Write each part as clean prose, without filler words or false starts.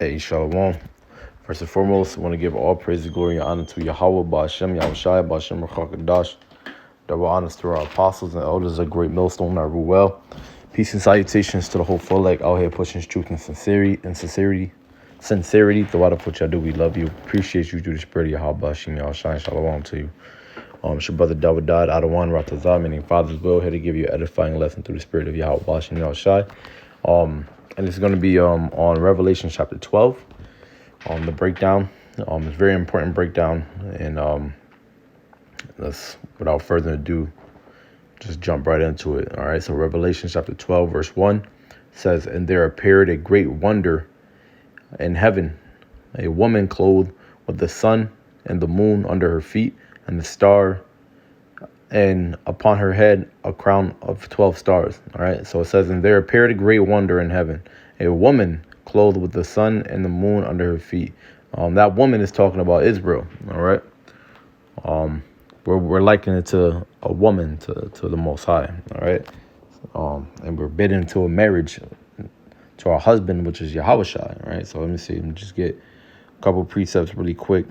Hey, Shalom. First and foremost, I want to give all praise, glory, and honor to Yahweh, Ba'ashem, Yahushai, Ba'ashem, Rachakadash. Double honors to our apostles and elders, a great millstone that rule well. Peace and salutations to the whole full leg out here pushing truth and sincerity throughout what y'all do. We love you. Appreciate you through the spirit of Yahweh, Ba'ashem, Yahushai, Shalom to you. It's your brother David Dodd, Adawan Ratazah, meaning Father's will, here to give you an edifying lesson through the spirit of Yahweh, Ba'ashem, Yahushai. And it's going to be on Revelation chapter 12. The breakdown. It's a very important breakdown, and let's, without further ado, just jump right into it. All right. So Revelation chapter 12, verse 1 says, "And there appeared a great wonder in heaven, a woman clothed with the sun and the moon under her feet, and the star, and upon her head a crown of 12 stars." All right. So it says, "And there appeared a great wonder in heaven, a woman clothed with the sun and the moon under her feet." That woman is talking about Israel. All right. We're likening it to a woman, to the Most High. All right. And we're bidden to a marriage to our husband, which is Yahushai. All right. So let me see. Let me just get a couple precepts really quick.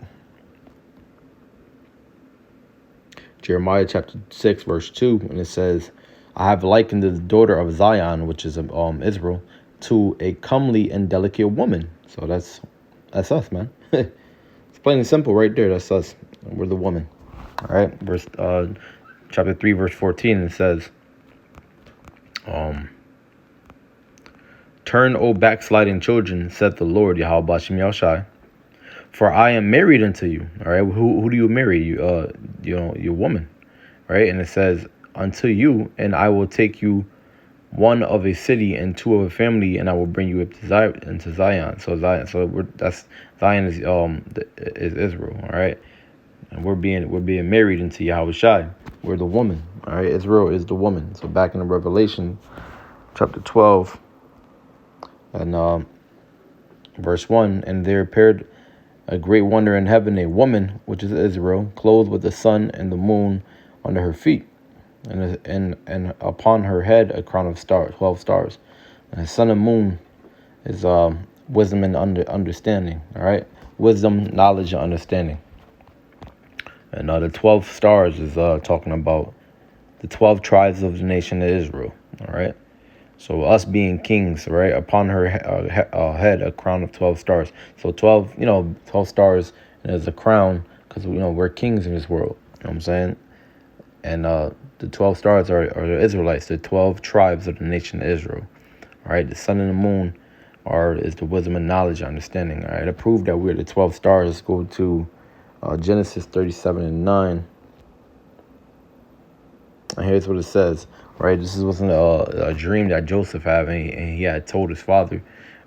Jeremiah chapter 6, verse 2, and it says, "I have likened the daughter of Zion," which is Israel, "to a comely and delicate woman." So that's us, man. It's plain and simple right there. That's us. We're the woman. All right. Chapter 3, verse 14, it says, "Turn, O backsliding children, saith the Lord, Yahweh Ba'ashem Yahushai, for I am married unto you." All right. Who do you marry? Your woman. Right. And it says, "Unto you, and I will take you one of a city and two of a family, and I will bring you up into Zion." So Zion is Israel. All right. And we're being married into Yahushai. We're the woman. All right. Israel is the woman. So back in the Revelation chapter 12 and verse 1, "And there appeared a great wonder in heaven, a woman, which is Israel, clothed with the sun and the moon under her feet, and upon her head a crown of 12 stars." And the sun and moon is wisdom and understanding. All right. Wisdom, knowledge, and understanding. And the 12 stars is talking about the 12 tribes of the nation of Israel. All right. So us being kings, right? Upon her head, a crown of 12 stars. So 12 stars is a crown because, we're kings in this world. You know what I'm saying? And the 12 stars are the Israelites, the 12 tribes of the nation of Israel. All right. The sun and the moon is the wisdom and knowledge and understanding. All right. To prove that we're the 12 stars, let's go to Genesis 37 and 9. And here's what it says, right? This wasn't a dream that Joseph had, and he had told his father.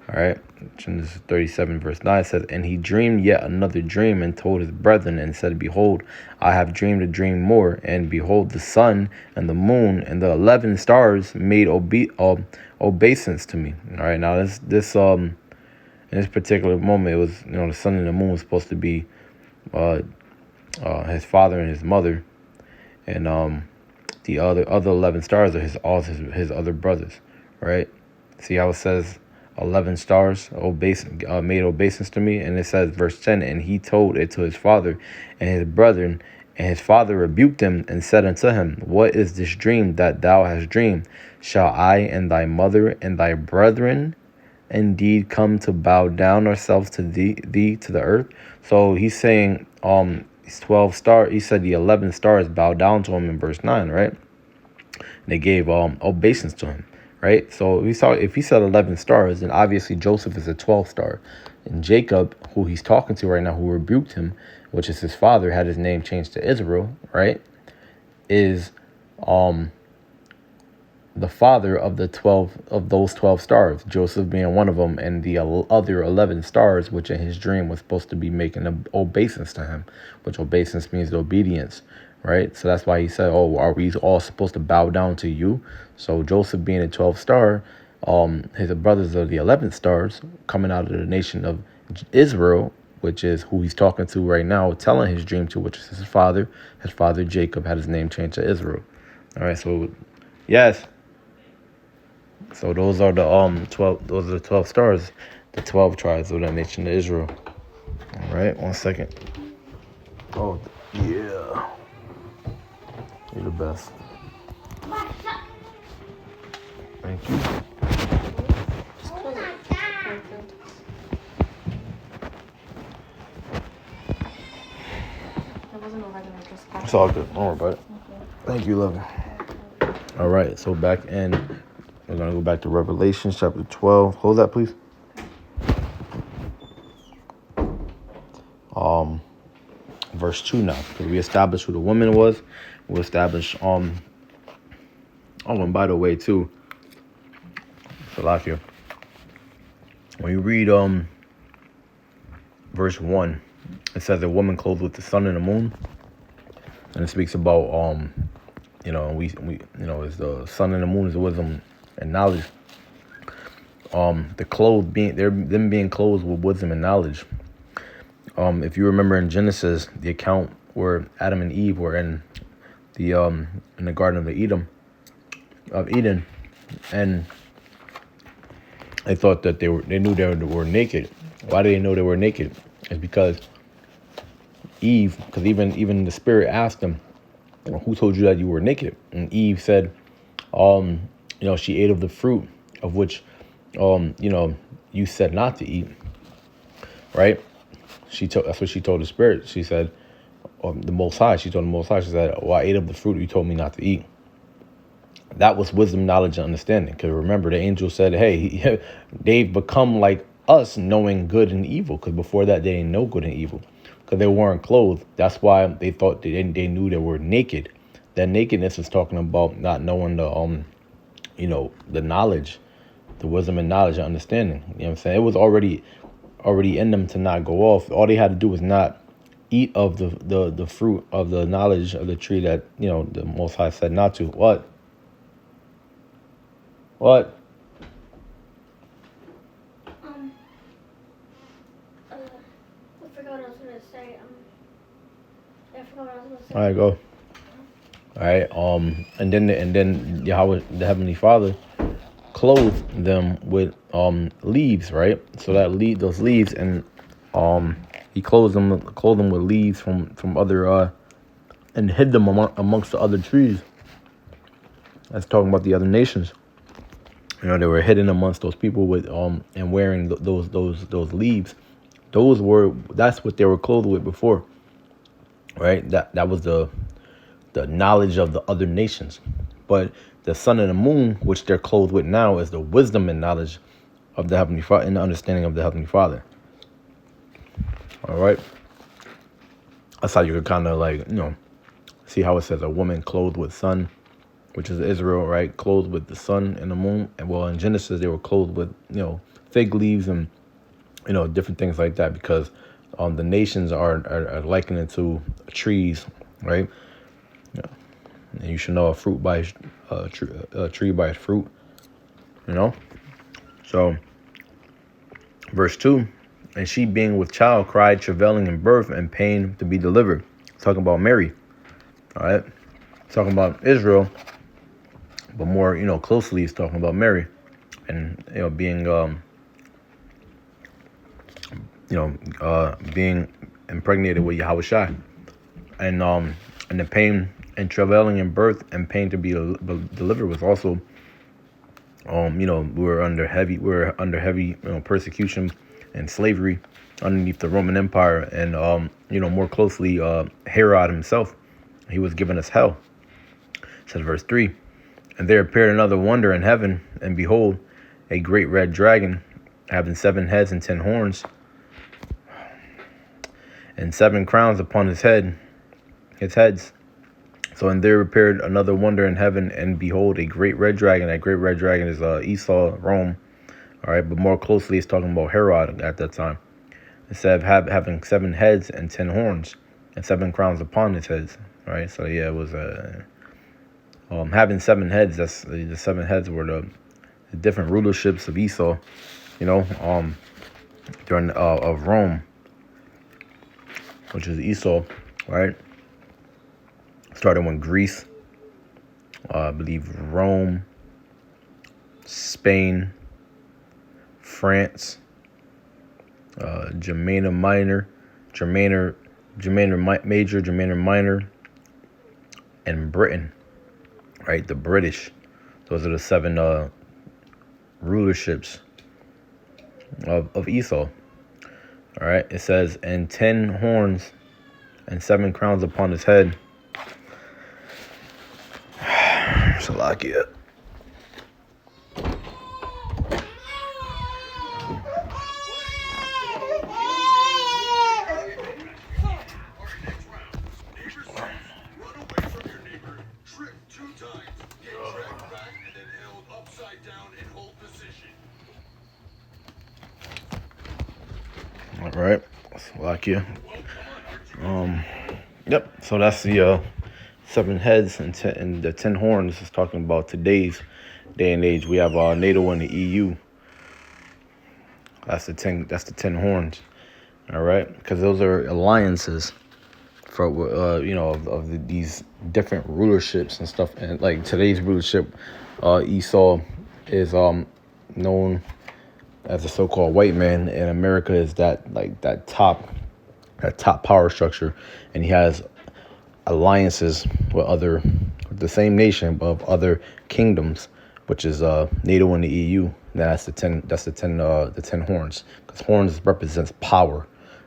All right. Genesis 37 verse 9 says, "And he dreamed yet another dream, and told his brethren, and said, Behold, I have dreamed a dream more. And behold, the sun and the moon and the 11 stars made obeisance to me." All right. Now this in this particular moment, it was, the sun and the moon was supposed to be his father and his mother, and the other 11 stars are his other brothers, right? See how it says 11 stars made obeisance to me, and it says verse 10, "And he told it to his father and his brethren, and his father rebuked him and said unto him, What is this dream that thou hast dreamed? Shall I and thy mother and thy brethren indeed come to bow down ourselves to thee to the earth?" So he's saying, these 12 stars, he said the 11 stars bowed down to him in verse 9, right? They gave obeisance to him, right? So if he said 11 stars, then obviously Joseph is a 12 star. And Jacob, who he's talking to right now, who rebuked him, which is his father, had his name changed to Israel, right? Is the father of those 12 stars, Joseph being one of them, and the other 11 stars, which in his dream was supposed to be making an obeisance to him, which obeisance means the obedience, right? So that's why he said, "Oh, are we all supposed to bow down to you?" So Joseph being a 12 star, his brothers are the 11 stars coming out of the nation of Israel, which is who he's talking to right now, telling his dream to, which is his father. His father Jacob had his name changed to Israel. All right, so yes. So those are the 12. Those are the 12 stars. the 12 tribes of that nation of Israel. All right, 1 second. Oh, yeah. You're the best. Thank you. It's all good. Don't worry about it. Thank you, love. All right, so back in, we're going to go back to Revelation chapter 12. Hold that, please. Verse 2 now, because we established who the woman was. We established, oh, and by the way, too, Salakia, when you read verse 1, it says a woman clothed with the sun and the moon, and it speaks about we is the sun and the moon is wisdom and knowledge. The clothed them being clothed with wisdom and knowledge. If you remember in Genesis, the account where Adam and Eve were in the Garden of Eden, and they thought that they knew they were naked. Why do they know they were naked? It's because Eve, because even the spirit asked them, who told you that you were naked? And Eve said, she ate of the fruit of which, you said not to eat, right? That's what she told the spirit. She said, the Most High. She told the Most High. She said, "Well, I ate of the fruit you told me not to eat." That was wisdom, knowledge, and understanding. Because remember, the angel said, "Hey, they've become like us, knowing good and evil." Because before that, they didn't know good and evil, because they weren't clothed. That's why they thought they knew they were naked. That nakedness is talking about not knowing the knowledge, the wisdom and knowledge and understanding. You know what I'm saying? It was already in them to not go off. All they had to do was not eat of the fruit of the knowledge of the tree that, the Most High said not to. What? I forgot what I was going to say. I forgot what I was going to say. All right, go. All right. And then Yahweh, the Heavenly Father, clothed them with leaves, right? So that those leaves, and he clothed them with leaves from other and hid them amongst the other trees. That's talking about the other nations. They were hidden amongst those people with and wearing those leaves. That's what they were clothed with before, right? That was the knowledge of the other nations. But the sun and the moon, which they're clothed with now, is the wisdom and knowledge of the Heavenly Father and the understanding of the Heavenly Father. All right. That's how you could kind of see how it says a woman clothed with sun, which is Israel, right? Clothed with the sun and the moon. And well, in Genesis, they were clothed with, fig leaves and, different things like that, because the nations are likened it to trees, right? Yeah. And you should know a fruit by a tree by its fruit, So, verse 2, and she being with child cried, travailing in birth and pain to be delivered. Talking about Mary, all right? Talking about Israel, but more, closely he's talking about Mary, and being being impregnated with Yahushua, and the pain and travailing in birth and pain to be delivered was also, we were under heavy persecution and slavery underneath the Roman Empire, and more closely Herod himself. He was giving us hell. It says verse 3. And there appeared another wonder in heaven, and behold, a great red dragon, having 7 heads and 10 horns, and 7 crowns upon his heads. So, and there appeared another wonder in heaven, and behold, a great red dragon. That great red dragon is Esau, Rome. All right, but more closely, it's talking about Herod at that time. Instead of having 7 heads and 10 horns, and 7 crowns upon his heads. All right, so yeah, it was having 7 heads. That's the 7 heads were the different rulerships of Esau, during of Rome, which is Esau, right? Starting with Greece, I believe Rome, Spain, France, Germaner Minor, Germaner Major, Germaner Minor, and Britain, right? The British. Those are the seven rulerships of Esau. All right. It says, and 10 horns and 7 crowns upon his head. Salakia. All right, Slovakia. Yep. So that's the 7 heads and the 10 horns. Is talking about today's day and age. We have NATO and the EU. That's the 10. That's the 10 horns. All right, because those are alliances for of these different rulerships and stuff. And like today's rulership, Esau is known as the so-called white man, and America is that top power structure, and he has alliances with the same nation but of other kingdoms, which is NATO and the EU. That's the 10. That's the 10. The 10 horns, because horns represents power,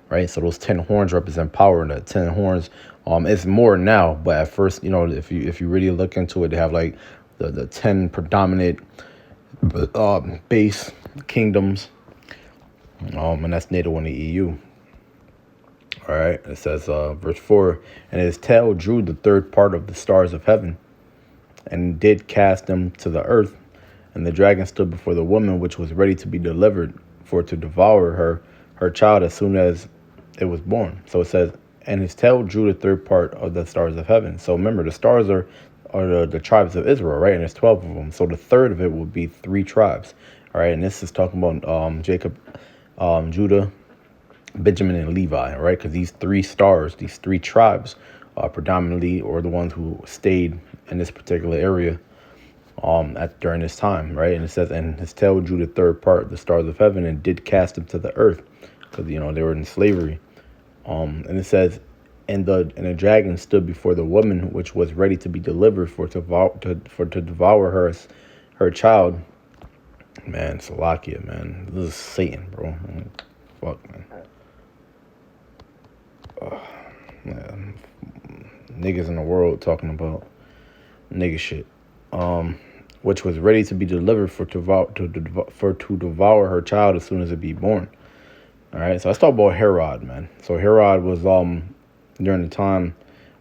right? So those 10 horns represent power, and the 10 horns, it's more now, but at first, if you really look into it, they have like the 10 predominant base kingdoms, and that's NATO and the EU. All right, it says, verse 4, and his tail drew the third part of the stars of heaven, and did cast them to the earth. And the dragon stood before the woman, which was ready to be delivered, for to devour her child as soon as it was born. So it says, and his tail drew the third part of the stars of heaven. So remember, the stars are the tribes of Israel, right? And there's 12 of them. So the third of it would be 3 tribes. All right, and this is talking about Jacob, Judah, Benjamin, and Levi, right? Because these 3 stars, these 3 tribes, predominantly, or the ones who stayed in this particular area during this time, right? And it says, and his tail drew the third part, the stars of heaven, and did cast them to the earth, because they were in slavery. And it says, and the dragon stood before the woman, which was ready to be delivered, for to devour her child. Man, Salakia, man, this is Satan, bro. Fuck, man. Man. Niggas in the world talking about nigga shit. Which was ready to be delivered for to devour her child as soon as it be born. All right, so let's talk about Herod, man. So Herod was during the time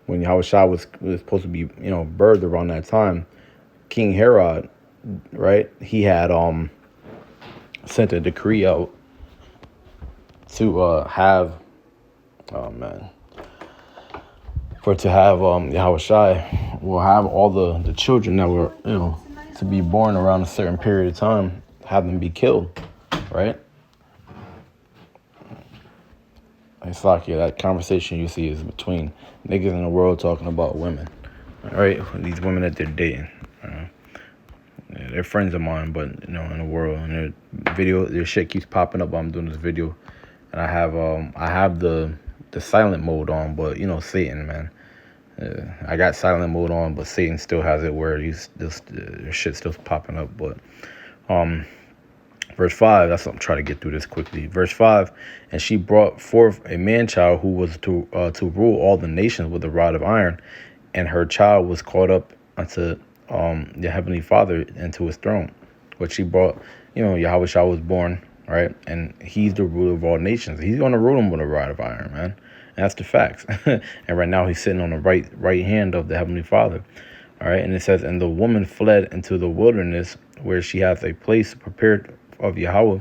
when Yahushua was supposed to be birthed around that time. King Herod, right? He had sent a decree out to have Yahushua will have all the children that were to be born around a certain period of time, have them be killed, right? It's like that conversation you see is between niggas in the world talking about women, all right? These women that they're dating, they're friends of mine, but in the world, and their shit keeps popping up while I'm doing this video, and I have the silent mode on, but Satan, man. I got silent mode on, but Satan still has it where this shit still popping up. But verse 5, that's what I'm trying to get through this quickly. Verse 5, and she brought forth a man child who was to rule all the nations with a rod of iron, and her child was caught up unto the heavenly Father into his throne. What she brought, Yahushua was born, right, and he's the ruler of all nations. He's going to rule them with a rod of iron, man. And that's the facts. And right now he's sitting on the right hand of the Heavenly Father. All right. And it says, and the woman fled into the wilderness, where she hath a place prepared of Yahweh,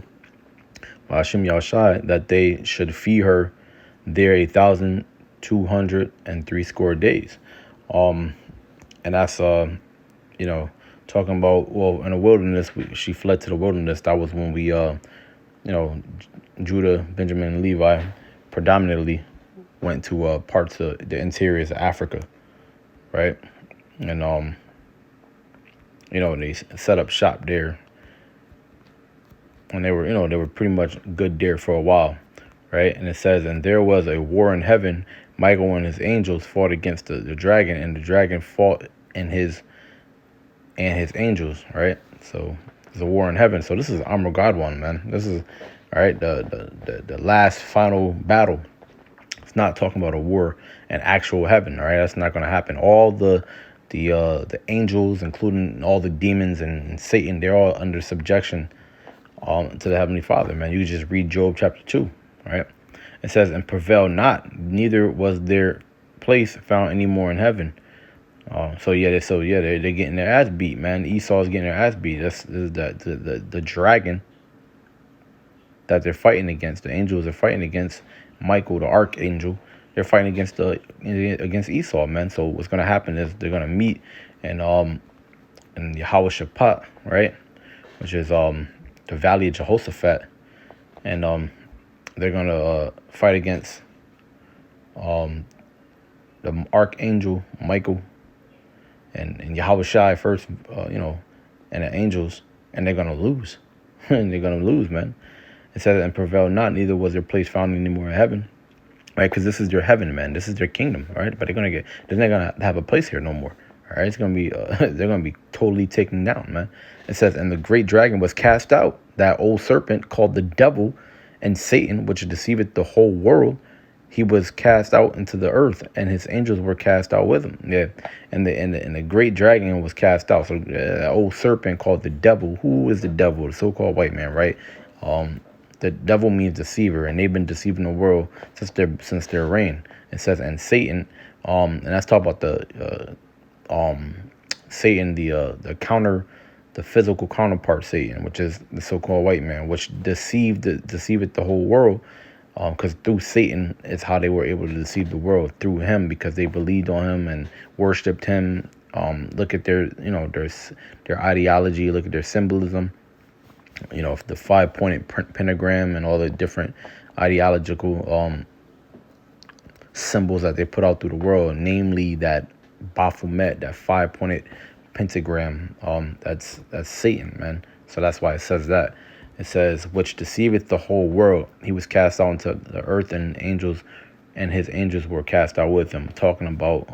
Hashem Yahushai, that they should feed her there 1,260 days. And that's talking about, well, in the wilderness, she fled to the wilderness. That was when we Judah, Benjamin, and Levi predominantly went to parts of the interiors of Africa, right? And they set up shop there, and they were pretty much good there for a while. right? And it says, and there was a war in heaven. Michael and his angels fought against the dragon, and the dragon fought in his angels, right? So there's a war in heaven. So this is Armageddon, man. This is, all right, the last final battle. It's not talking about a war in actual heaven, all right? That's not going to happen. All the angels, including all the demons and Satan, they're all under subjection to the Heavenly Father, man. You just read Job chapter 2, right? It says, and prevail not, neither was their place found anymore in heaven. They're getting their ass beat, man. Esau's getting their ass beat. This is the dragon that they're fighting against. The angels are fighting against Michael, the archangel. They're fighting against Esau, man. So what's gonna happen is they're gonna meet in Yehoshaphat, right, which is the valley of Jehoshaphat, and they're gonna fight against the archangel Michael and Yahweh first, and the angels, and they're gonna lose. And they're gonna lose, man. It says, and prevail not, neither was their place found anymore in heaven, right? Because this is their heaven, man. This is their kingdom, right? But they're not gonna have a place here no more. All right, it's gonna be, they're gonna be totally taken down, man. It says, and the great dragon was cast out, that old serpent called the devil and Satan, which deceiveth the whole world. He was cast out into the earth, and his angels were cast out with him. Yeah, and the great dragon was cast out. So that old serpent called the devil. Who is the devil? The so-called white man, right? The devil means deceiver, and they've been deceiving the world since their reign. It says, and Satan, and that's talking about the Satan, the physical counterpart Satan, which is the so-called white man, which deceived the whole world. Because through Satan is how they were able to deceive the world, through him, because they believed on him and worshipped him. Look at their ideology, look at their symbolism, the 5-pointed pentagram and all the different ideological symbols that they put out through the world, namely that Baphomet, that 5-pointed pentagram. That's Satan, man. So that's why it says that. It says, which deceiveth the whole world. He was cast out into the earth, and his angels were cast out with him. Talking about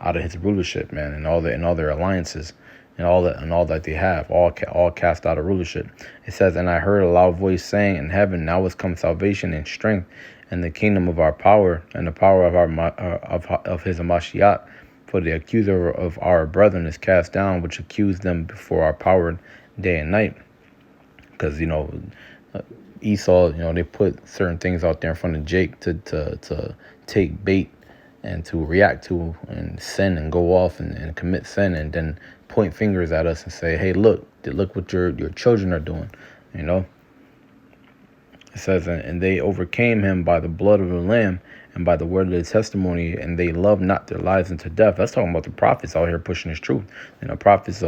out of his rulership, man, and all their alliances, and all that they have, all cast out of rulership. It says, and I heard a loud voice saying in heaven, now is come salvation and strength, and the kingdom of our power, and the power of his Mashiach. For the accuser of our brethren is cast down, which accused them before our power day and night. Because Esau, they put certain things out there in front of Jake to take bait and to react to and sin and go off and commit sin, and then point fingers at us and say, hey, look what your children are doing. It says, and they overcame him by the blood of the Lamb and by the word of the testimony, and they loved not their lives unto death. That's talking about the prophets out here pushing this truth. Prophets,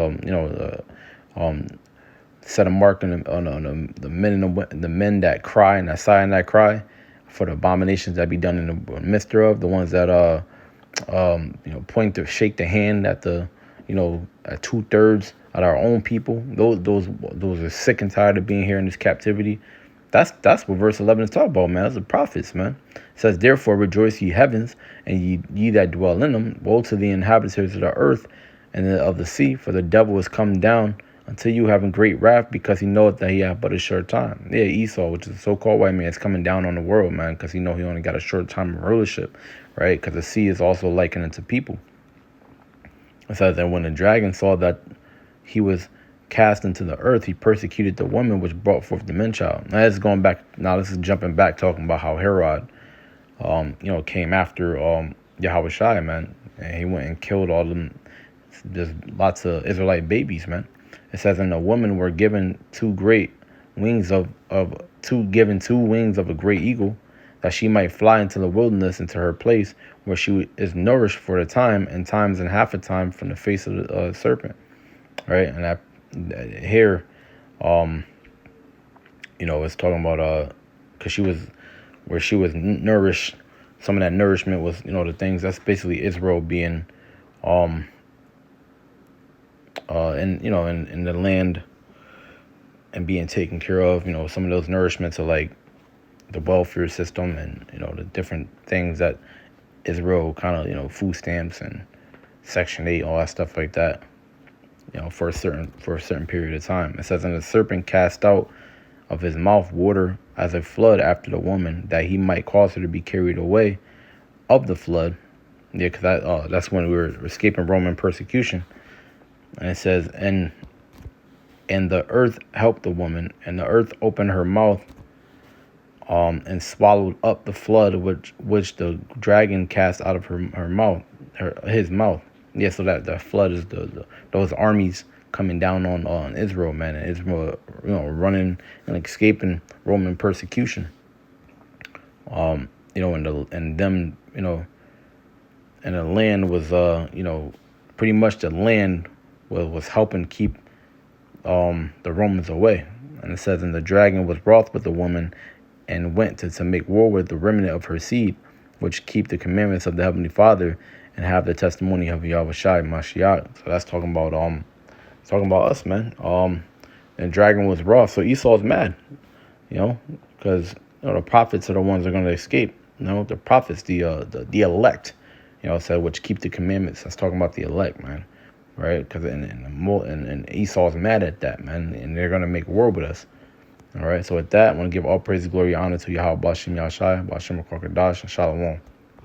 set a mark on the men and the men that cry and that sigh and that cry for the abominations that be done in the midst thereof. The ones that point to shake the hand at at 2/3 of our own people. Those are sick and tired of being here in this captivity. That's what verse 11 is talking about, man. That's the prophets, man. It says, therefore rejoice ye heavens, and ye that dwell in them. Woe to the inhabitants of the earth and of the sea, for the devil is come down until you having great wrath, because he knoweth that he hath but a short time. Yeah, Esau, which is the so-called white man, is coming down on the world, man, because he only got a short time of rulership, right? Because the sea is also likened unto people. It says that when the dragon saw that he was cast into the earth, he persecuted the woman which brought forth the man child. Now this is jumping back, talking about how Herod, came after Yahweh, man, and he went and killed all them. There's lots of Israelite babies, man. It says, and the women were given two wings of a great eagle, that she might fly into the wilderness, into her place, where she is nourished for the time and times and half a time from the face of the serpent. Right, and that here, it's talking about because she was nourished. Some of that nourishment was, the things that's basically Israel being, in the land and being taken care of. Some of those nourishments are like, the welfare system and the different things that Israel kind of food stamps and Section 8, all that stuff like that. For a certain period of time. It says, and the serpent cast out of his mouth water as a flood after the woman, that he might cause her to be carried away of the flood. Yeah, because that's when we were escaping Roman persecution. And it says, and the earth helped the woman, and the earth opened her mouth, and swallowed up the flood which the dragon cast out of her mouth, his mouth. Yeah, so that the flood is those armies coming down on Israel, man, and Israel, running and escaping Roman persecution. And them, and the land was, pretty much the land was helping keep the Romans away. And it says, and the dragon was wroth with the woman, and went to make war with the remnant of her seed, which keep the commandments of the Heavenly Father, and have the testimony of Yahushua Mashiach. So that's talking about us, man. And dragon was wroth, so Esau's mad, because the prophets are the ones that are going to escape. The prophets, the elect, said which keep the commandments. That's talking about the elect, man, right? Because and Esau's mad at that, man, and they're going to make war with us. All right, so with that, I want to give all praise, glory, honor to Yahweh Bashim Yahshai, Bashim Kwakadash, and Shalom.